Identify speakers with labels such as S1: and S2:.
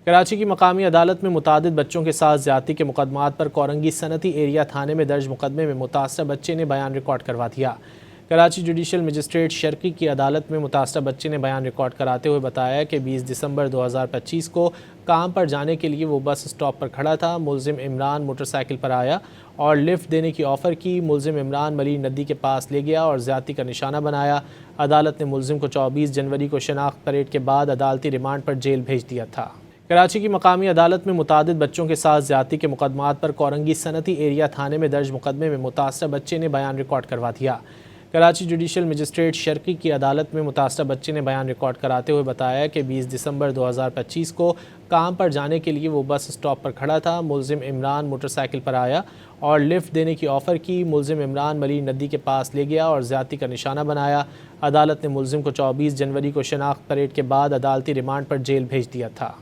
S1: کراچی کی مقامی عدالت میں متعدد بچوں کے ساتھ زیادتی کے مقدمات پر کورنگی صنعتی ایریا تھانے میں درج مقدمے میں متاثرہ بچے نے بیان ریکارڈ کروا دیا۔ کراچی جوڈیشل مجسٹریٹ شرقی کی عدالت میں متاثرہ بچے نے بیان ریکارڈ کراتے ہوئے بتایا کہ 20 دسمبر 2025 کو کام پر جانے کے لیے وہ بس اسٹاپ پر کھڑا تھا۔ ملزم عمران موٹر سائیکل پر آیا اور لفٹ دینے کی آفر کی۔ ملزم عمران ملین ندی کے پاس لے گیا اور زیادتی کا نشانہ بنایا۔ عدالت نے ملزم کو 24 جنوری کو شناخت پریڈ کے بعد عدالتی ریمانڈ پر جیل بھیج دیا تھا۔ کراچی کی مقامی عدالت میں متعدد بچوں کے ساتھ زیادتی کے مقدمات پر کورنگی صنعتی ایریا تھانے میں درج مقدمے میں متاثرہ بچے نے بیان ریکارڈ کروا دیا۔ کراچی جوڈیشل مجسٹریٹ شرقی کی عدالت میں متاثرہ بچے نے بیان ریکارڈ کراتے ہوئے بتایا کہ 20 دسمبر 2025 کو کام پر جانے کے لیے وہ بس اسٹاپ پر کھڑا تھا۔ ملزم عمران موٹر سائیکل پر آیا اور لفٹ دینے کی آفر کی۔ ملزم عمران ملین ندی کے پاس لے گیا اور زیادتی کا نشانہ بنایا۔ عدالت نے ملزم کو 24 جنوری کو شناخت پریڈ کے بعد عدالتی ریمانڈ پر جیل بھیج دیا تھا۔